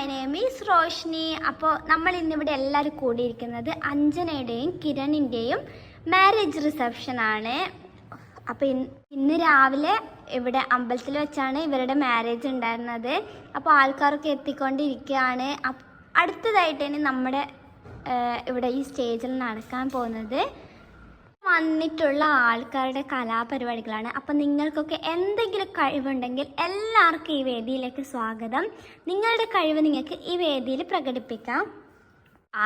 My name is Roshni. അപ്പോൾ നമ്മൾ ഇന്നിവിടെ എല്ലാവരും കൂടിയിരിക്കുന്നത് അഞ്ജനയുടെയും കിരണിൻ്റെയും മാരേജ് റിസപ്ഷനാണ്. അപ്പോൾ ഇന്ന് രാവിലെ ഇവിടെ അമ്പലത്തിൽ വെച്ചാണ് ഇവരുടെ മാരേജ് ഉണ്ടായിരുന്നത്. അപ്പോൾ ആൾക്കാരൊക്കെ എത്തിക്കൊണ്ടിരിക്കുകയാണ്. അടുത്തതായിട്ട് ഇനി നമ്മുടെ ഇവിടെ ഈ സ്റ്റേജിൽ നടക്കാൻ പോകുന്നത് വന്നിട്ടുള്ള ആൾക്കാരുടെ കലാപരിപാടികളാണ്. അപ്പം നിങ്ങൾക്കൊക്കെ എന്തെങ്കിലും കഴിവുണ്ടെങ്കിൽ എല്ലാവർക്കും ഈ വേദിയിലേക്ക് സ്വാഗതം. നിങ്ങളുടെ കഴിവ് നിങ്ങൾക്ക് ഈ വേദിയിൽ പ്രകടിപ്പിക്കാം.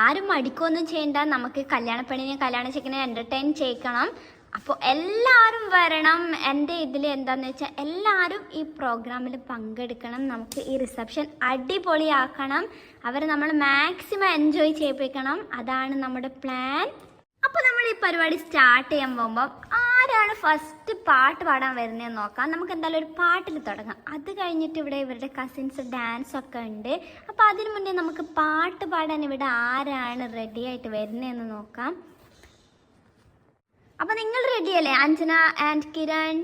ആരും മടിക്കൊന്നും ചെയ്യണ്ട. നമുക്ക് കല്യാണപ്പെണ്ണിനെ കല്യാണ ചെക്കനെ എൻ്റർടൈൻ ചെയ്യിക്കണം. അപ്പോൾ എല്ലാവരും വരണം. എൻ്റെ ഇതിൽ എന്താണെന്ന് വെച്ചാൽ എല്ലാവരും ഈ പ്രോഗ്രാമിൽ പങ്കെടുക്കണം. നമുക്ക് ഈ റിസപ്ഷൻ അടിപൊളിയാക്കണം. അവരെ നമ്മൾ മാക്സിമം എൻജോയ് ചെയ്യിപ്പിക്കണം. അതാണ് നമ്മുടെ പ്ലാൻ. അപ്പോൾ നമ്മൾ ഈ പരിപാടി സ്റ്റാർട്ട് ചെയ്യാൻ പോകുമ്പോൾ ആരാണ് ഫസ്റ്റ് പാട്ട് പാടാൻ വരുന്നതെന്ന് നോക്കാം. നമുക്ക് എന്തായാലും ഒരു പാട്ടിൽ തുടങ്ങാം. അത് കഴിഞ്ഞിട്ട് ഇവിടെ ഇവരുടെ കസിൻസ് ഡാൻസ് ഒക്കെ ഉണ്ട്. അപ്പോൾ അതിനു മുന്നേ നമുക്ക് പാട്ട് പാടാൻ ഇവിടെ ആരാണ് റെഡി ആയിട്ട് വരുന്നതെന്ന് നോക്കാം. അപ്പൊ നിങ്ങൾ റെഡിയല്ലേ അഞ്ജന ആൻഡ് കിരൺ?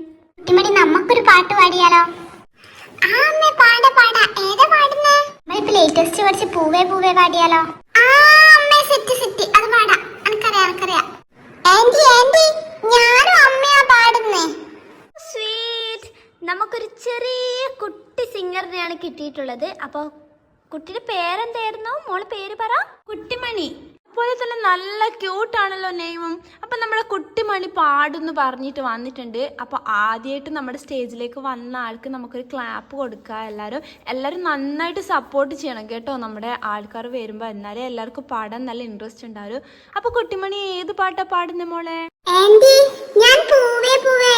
നമുക്കൊരു പാട്ട് പാടിയാലോ? ലേറ്റസ്റ്റ് കുറച്ച് പൂവേ പൂവേ പാടിയാലോ? അത് പാടാം. എനിക്കറിയാം. ഞാനും അമ്മയാ പാടുന്നേ. സ്വീറ്റ്. നമുക്കൊരു ചെറിയ കുട്ടി സിംഗറിനെയാണ് കിട്ടിയിട്ടുള്ളത്. അപ്പോൾ കുട്ടിയുടെ പേരെന്തായിരുന്നു? മോളെ പേര് പറ. കുട്ടിമണി. അതുപോലെ തന്നെ നല്ല ക്യൂട്ടാണല്ലോ നെയ്മും. അപ്പം നമ്മുടെ കുട്ടിമണി പാടുന്നു പറഞ്ഞിട്ട് വന്നിട്ടുണ്ട്. അപ്പോൾ ആദ്യമായിട്ട് നമ്മുടെ സ്റ്റേജിലേക്ക് വന്ന ആൾക്ക് നമുക്കൊരു ക്ലാപ്പ് കൊടുക്കുക. എല്ലാവരും നന്നായിട്ട് സപ്പോർട്ട് ചെയ്യണം കേട്ടോ. നമ്മുടെ ആൾക്കാർ വരുമ്പോൾ എന്നാലേ എല്ലാവർക്കും പാടാൻ നല്ല ഇൻട്രസ്റ്റ് ഉണ്ടാവും. അപ്പോൾ കുട്ടിമണി ഏത് പാട്ടാ പാടുന്നേ മോളെ? ഞാൻ പൂവേ പൂവേ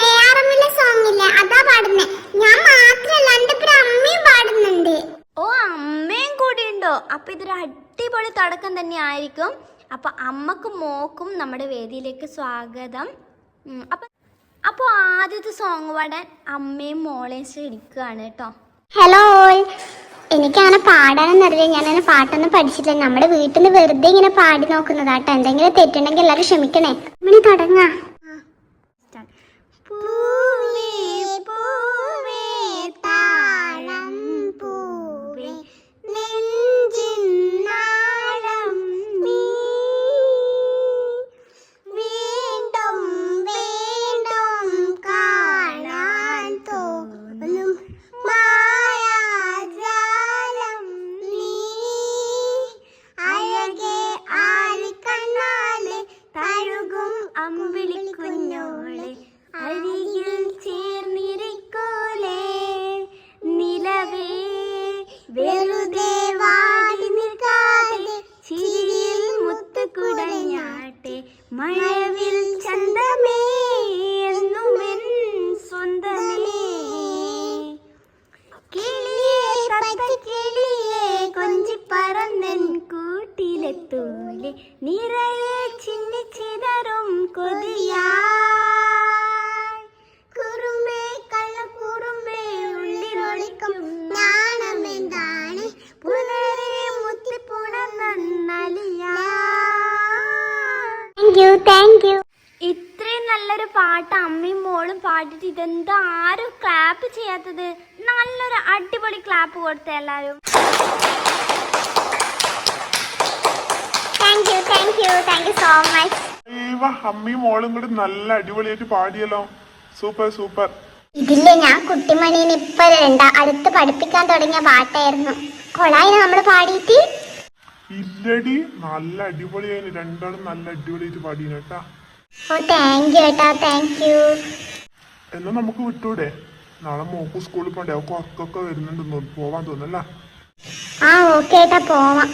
അതാ പാടുന്നേ. ഞാൻ മാത്രല്ല എൻ്റെ അമ്മയും പാടുന്നുണ്ട്. ഓ, അമ്മയും കൂടി ഉണ്ടോ? അപ്പൊ ഇതൊരു അടിപൊളി തുടക്കം തന്നെ ആയിരിക്കും. അപ്പൊ അമ്മക്കും മോക്കും നമ്മുടെ വേദിയിലേക്ക് സ്വാഗതം. അപ്പൊ ആദ്യത്തെ സോങ് പാടാൻ അമ്മയും മോളെയും ക്ഷണിക്കുകയാണ് കേട്ടോ. ഹലോ, എനിക്കങ്ങനെ പാടാനൊന്നും അറിയില്ല. ഞാനങ്ങനെ പാട്ടൊന്നും പഠിച്ചിട്ടില്ല. നമ്മുടെ വീട്ടിൽ നിന്ന് വെറുതെ ഇങ്ങനെ പാടി നോക്കുന്നതാട്ടോ. എന്തെങ്കിലും തെറ്റുണ്ടെങ്കിൽ എല്ലാവരും ക്ഷമിക്കണേ. മണി തുടങ്ങാ. അമ്പിളിക്കുഞ്ഞോളെ അരികിൽ ചേർന്നിരിക്കോലേ നിലവേ വെറുതെ വാടി നിൽക്കാതെ ചിരിയിൽ മുത്തുകുടഞ്ഞാട്ടെ മഴവിൽ ചന്തമേ എന്നുമെൻ സ്വന്തമേ കിളിയേ തത്തക്കിളിയേ കൊഞ്ചിപ്പറന്നൻ കൂട്ടിലെത്തൂലേ നിറയെ ചിന്നിച്ചിതറും കൊതിയായി കുറുമ്പേ കള്ളക്കുറുമ്പേ ഉള്ളിലൊളിക്കും നാണമെന്താണ് പുലരെ മുത്തിപ്പുണർന്നലിയാ. Thank you. ഇത്രയും നല്ലൊരു പാട്ട് അമ്മയും മോളും പാടിട്ട് ഇതെന്താ ആരും ക്ലാപ്പ് ചെയ്യാത്തത്? നല്ലൊരു അടിപൊളി ക്ലാപ്പ് കൊടുത്ത എല്ലാരും. Thank you so much. അമ്മയും മോളും കൂടി നല്ല അടിപൊളിയായിട്ട് പാടിയല്ലോ. സൂപ്പർ. ഇതില്ലേ, ഞാൻ കുട്ടിമണീനെ ഇപ്പൊ അടുത്ത് പഠിപ്പിക്കാൻ തുടങ്ങിയ പാട്ടായിരുന്നു. കൊളായി നമ്മള് പാടിയിട്ട്. ഇല്ലടി, നല്ല അടിപൊളിയായി. രണ്ടാളും നല്ല അടിപൊളിയായിട്ട് പാടിയ കേട്ടാ. ഓ താങ്ക് യു ഏട്ടാ, താങ്ക് യു. എന്നാ നമുക്ക് വിട്ടൂടെ? നാളെ മോക്ക് സ്കൂളിൽ പോണ്ടേ? അവർക്ക് ഉറക്കൊക്കെ വരുന്നുണ്ടെന്ന് പോവാൻ തോന്നല്ല. ഓക്കെ ഏട്ടാ, പോവാം.